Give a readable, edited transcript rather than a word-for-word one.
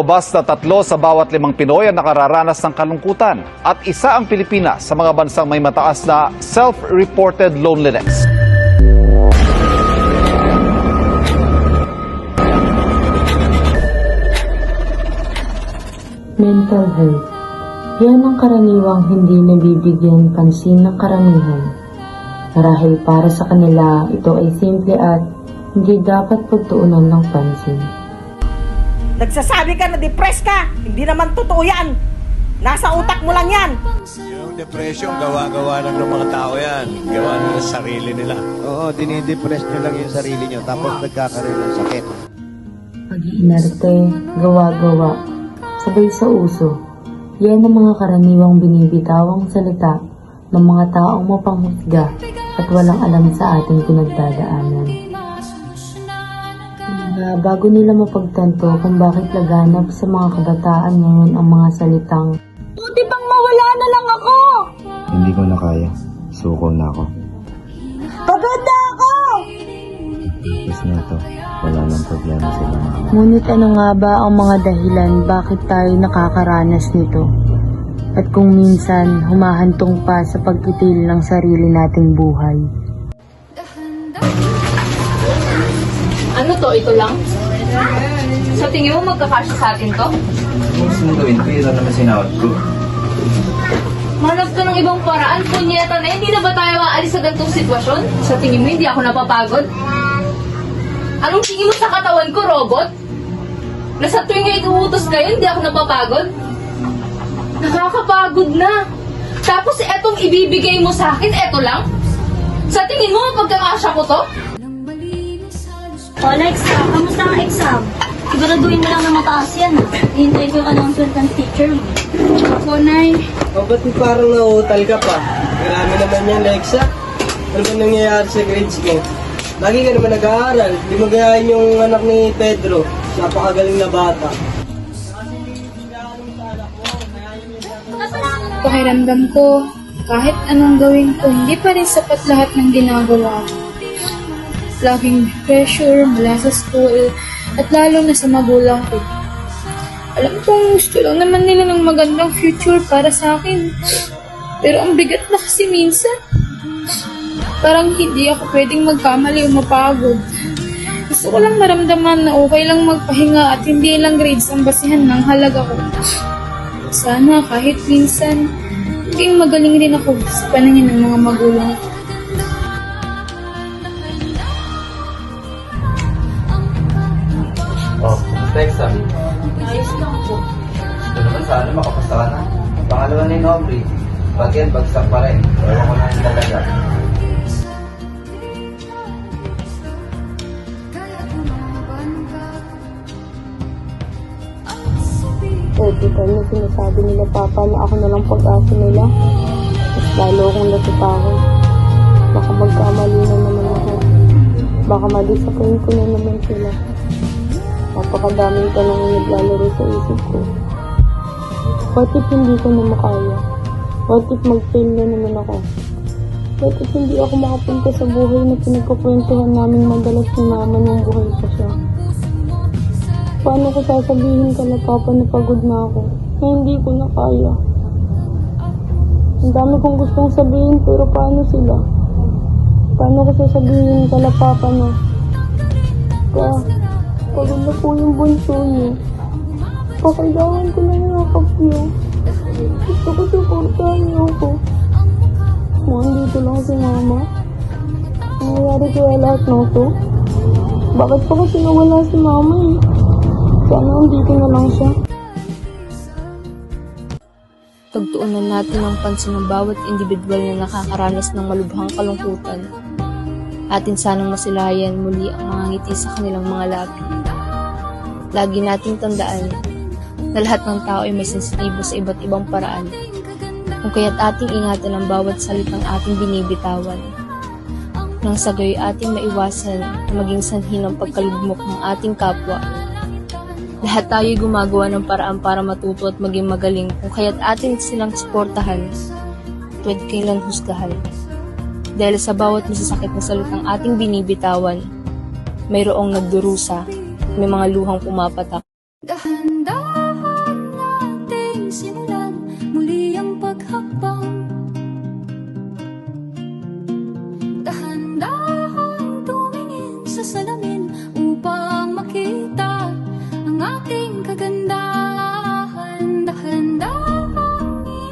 Basta 3 sa bawat 5 Pinoy ang nakararanas ng kalungkutan at isa ang Pilipinas sa mga bansang may mataas na self-reported loneliness. Mental health. Yan ang karaniwang hindi nabibigyan pansin ng karamihan. Marahil para sa kanila, ito ay simple at hindi dapat pagtuunan ng pansin. Nagsasabi ka na depressed ka, hindi naman totoo yan. Nasa utak mo lang yan. Yung depression, gawa-gawa lang ng mga tao yan. Gawa nila sa sarili nila. Oo, dinidepress nyo lang yung sarili nyo tapos nagkakaroon ng sakit. Pag-iinarte, gawa-gawa, sabay sa uso. Yan ang mga karaniwang binibitawang salita ng mga taong mapanghusga at walang alam sa ating pinagdadaanan. Bago nila mapagtanto kung bakit laganap sa mga kabataan ngayon ang mga salitang "Buti bang mawala na lang ako!" Hindi ko na kaya. Suko na ako. Pagod na ako! Tapos na ito. Wala nang problema sa mga. Ngunit ano nga ba ang mga dahilan bakit tayo nakakaranas nito? At kung minsan humahantong pa sa pagkitil ng sarili nating buhay. Ano to? Ito lang? Sa tingin mo magkakasya sa atin to? Gusto mo gawin ko, yun naman sinawad ko. Manap ka ng ibang paraan, punyeta na. Hindi na ba tayo aalis sa ganitong sitwasyon? Sa tingin mo, hindi ako napapagod? Anong tingin mo sa katawan ko, robot? Na sa tuwing nga inuutos kayo, hindi ako napapagod? Nakakapagod na. Tapos etong ibibigay mo sa akin, eto lang? Sa tingin mo, pagkakasya ko to? O, next ka. Kamusta ang exam? Siguraduhin mo lang na mataas yan. Hintay ko yung announcement ng teacher mo. Ako, Nay. O, ba't parang nauutal ka pa? Marami naman yan, Lexa. Ano ba nangyayari sa grades mo? Lagi ka naman nag-aaral. Di mo gayahin yung anak ni Pedro. Napakagaling na bata. Pakiramdam ko, kahit anong gawin ko, hindi pa rin sapat lahat ng ginagawa ko. Laging pressure mula sa school at lalo na sa magulang ko. Alam kong gusto lang naman nila ng magandang future para sa akin. Pero ang bigat na kasi minsan. Parang hindi ako pwedeng magkamali o mapagod. Gusto ko lang maramdaman na okay lang magpahinga at hindi lang grades ang basihan ng halaga ko. Sana kahit minsan, maging magaling rin ako sa paningin ng mga magulang ko. Oh, kumusta exam? Ayos lang po. Ito naman sana makapasa ka na. Pangalawa ni Aubrey. Pag yan, bagsak pa rin. Ewan ko na yung talaga. Typical na sinasabi nila papa na ako na lang pag-asa nila. Mas lalo akong natutako. Baka magkamali na naman ako. Baka ma-disappoint ko na naman sila. Napakadaming tanong yung naglalaro sa isip ko. What if hindi ko na makaya? What if mag-fail na naman ako? What if hindi ako makapunta sa buhay na pinagkukwentuhan namin madalas ni mama nung buhay pa siya? Paano ko sasabihin kala papa na pagod na ako? Na hindi ko na kaya. Ang dami kong gustong sabihin pero paano sila? Paano ko sasabihin kala papa na pagod na po yung bunso niyo. Pakailangan ko na yakap niyo. Gusto ko suportahan niyo ako. Mukhang dito lang si mama. Nangyayari kaya lahat na ito? Bakit pa kasi nawala si mama eh? Sana dito na lang siya. Pagtuunan natin ng pansin ng bawat individual na nakakaranas ng malubhang kalungkutan. Atin sanang masilayan muli ang mga ngiti sa kanilang mga labi. Lagi nating tandaan na lahat ng tao ay may sensitibo sa iba't ibang paraan. Kung kaya't ating ingatan ang bawat salitang ating binibitawan. Nang sa gayoy ating maiwasan na maging sanhi ng pagkalugmok ng ating kapwa. Lahat tayo'y gumagawa ng paraan para matuto at maging magaling kung kaya't atin silang suportahan. Tuwid kailan husgahan. Dahil sa bawat masasakit na salitang ating binibitawan, mayroong nagdurusa, may mga luhang pumapatak. Dahan-dahan sa